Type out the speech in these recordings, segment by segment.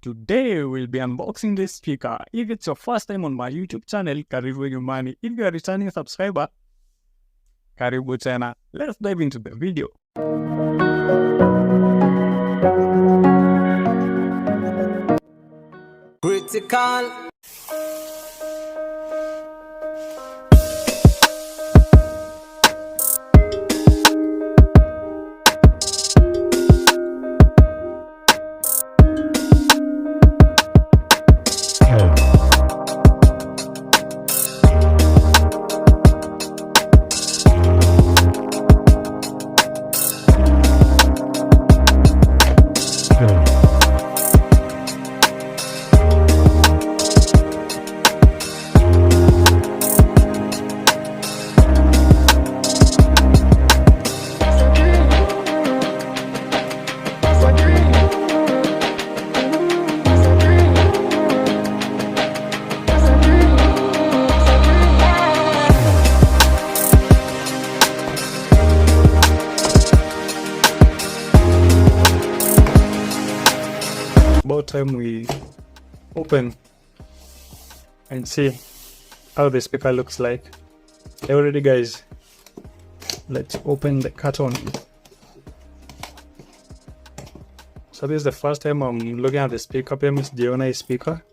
Today we'll be unboxing this speaker. If it's your first time on my YouTube channel, karibu nyumbani. If you are a returning subscriber, karibu tena. Let's dive into the video. Critical. About time we open and see how the speaker looks like. Already guys, let's open the carton. So this is the first time I'm looking at the speaker. Pia mimi sijaona hii speaker.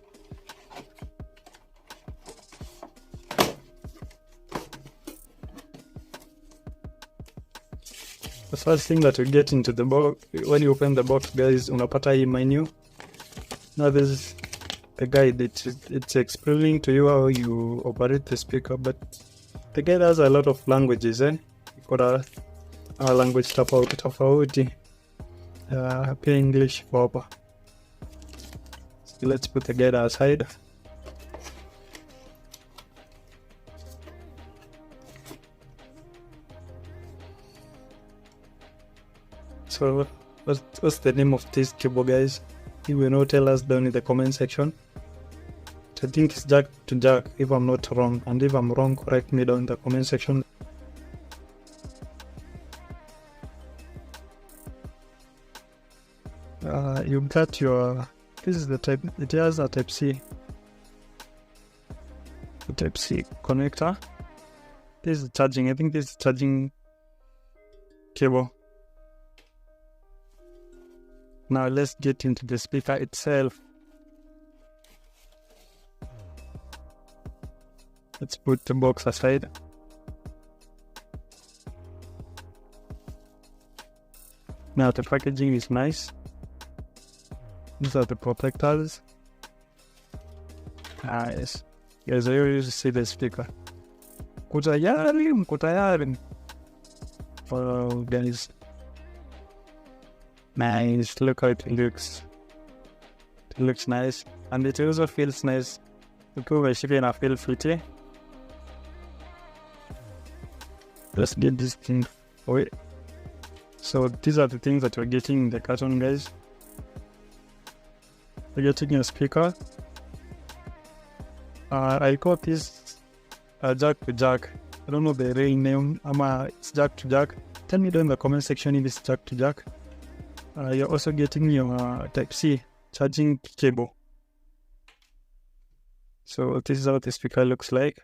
The first thing that you get into the box, when you open the box guys, unapata hii menu. Now this is the guide. It's explaining to you how you operate the speaker, but the guide has a lot of languages. Got a language tofauti. Pia English for hapa. So let's put the guide aside. So what's the name of this cable guys? You will not tell us down in the comment section. I think it's jack to jack if I'm not wrong, and if I'm wrong, correct me down in the comment section. You got your, this is the type, it has a type C connector. This is charging, I think this is charging cable. Now let's get into the speaker itself. Let's put the box aside. Now the packaging is nice. These are the protectors. Nice. Guys, I already see the speaker. Mko oh guys. Nice, look how it looks. It looks nice, and it also feels nice. Look over shipping and feel pretty. Let's get this thing away. So these are the things that we're getting in the carton guys. We're getting a speaker. I call this jack to jack. I don't know the real name. It's jack to jack. Tell me down in the comment section if it's jack to jack. You're also getting your type C charging cable. So this is how the speaker looks like.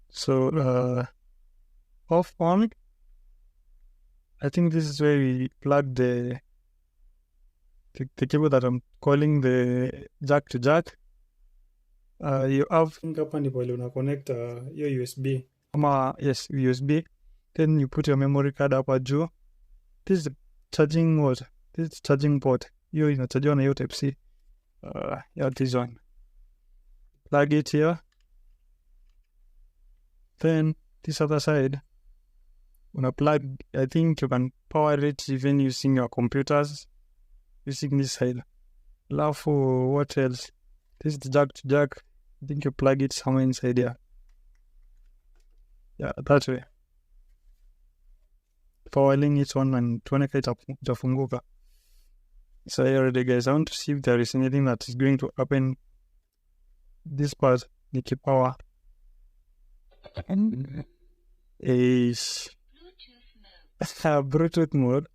So off on, I think this is where we plug the cable that I'm calling the jack to jack. You have hapa ndipo ile una connect your USB yes USB, then you put your memory card hapa juu. This is the charging mode, this is charging port. Hiyo inachargiwa na hiyo type C. Yeah, this one, plug it here. Then this other side una plug, I think you can power it even using your computers using this side. Alafu what else? This is the jack to jack. I think you plug it somewhere inside here. Yeah, that way. Powering it on and tuone kama itafunguka. So here already guys, I want to see if there is anything that is going to happen. This part, nikipower. is Bluetooth mode.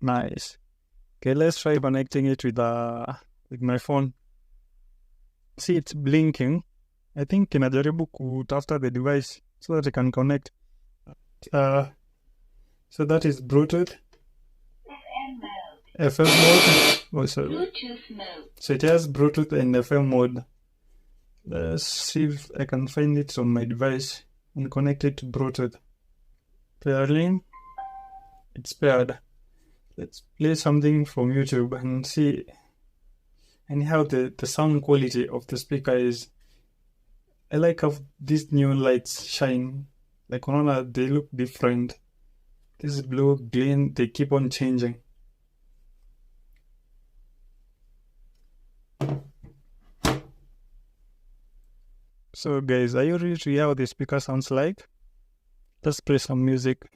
Nice. Okay, let's try connecting it with my phone. See, it's blinking. I think inajaribu kutafuta the device so that I can connect. So that is Bluetooth. FM mode. Oh, sorry. Bluetooth mode. So it has Bluetooth and FM mode. Let's see if I can find it on my device and connect it to Bluetooth. Pairing. It's paired. Let's play something from YouTube and see and how the sound quality of the speaker is. I like how these new lights shine. Like unaona, they look different. This is blue, green, they keep on changing. So guys, are you ready to hear how the speaker sounds like? Let's play some music.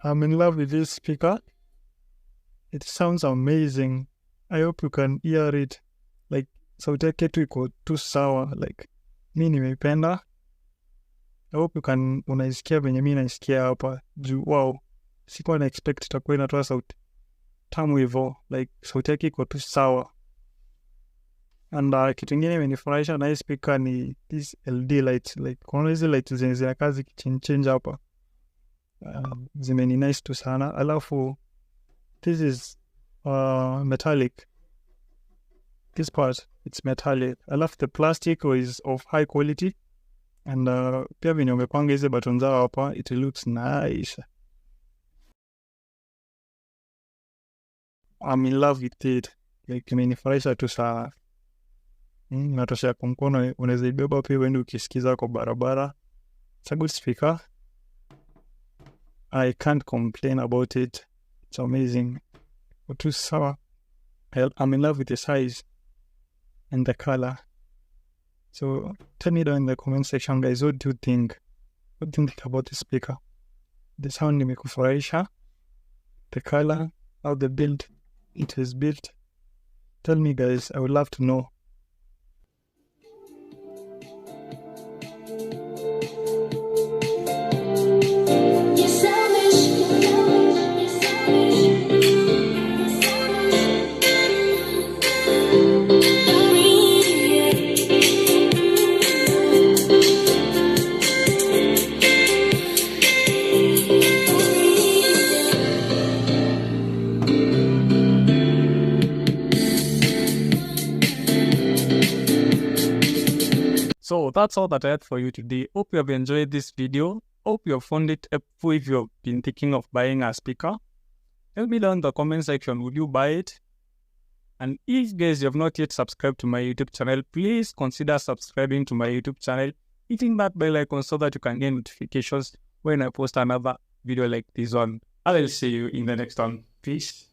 I'm in love with this speaker. It sounds amazing. I hope you can hear it. Like, sauti yake tu iko tu sawa. Like, mi nimeipenda. I hope you can unaisikia venye mi naisikia hapa. Juu, wow. Sikuwa na expect itakuwa inatoa sauti tamu hivyo. Like, sauti yake iko tu sawa. And kitu ingine imenifurahisha na hii speaker ni this LED lights. Like, kuna hizi lights zenye zinakaa zikichange hapa. Zimeni nice tu sana. Alafu, this is metallic. This part, it's metallic. Alafu the plastic is of high quality. And pia venye umepanga hizi button zao hapa, it looks nice. I'm in love with it. Like, imenifurahisha tu sana. Natosha kwa mkono, unaweza ibeba pia uende ukisikiza kwa barabara. It's a good speaker. I can't complain about it. It's amazing. Too sour. I'm in love with the size and the color. So tell me down in the comment section, guys, what do you think? What do you think about the speaker? The sound imekufurahisha? The color? How the build it is built? Tell me, guys. I would love to know. So that's all that I had for you today. Hope you have enjoyed this video. Hope you have found it helpful if you have been thinking of buying a speaker. Tell me down in the comment section, would you buy it? And if guys you have not yet subscribed to my YouTube channel, please consider subscribing to my YouTube channel, hitting that bell icon so that you can get notifications when I post another video like this one. I will see you in the next one. Peace.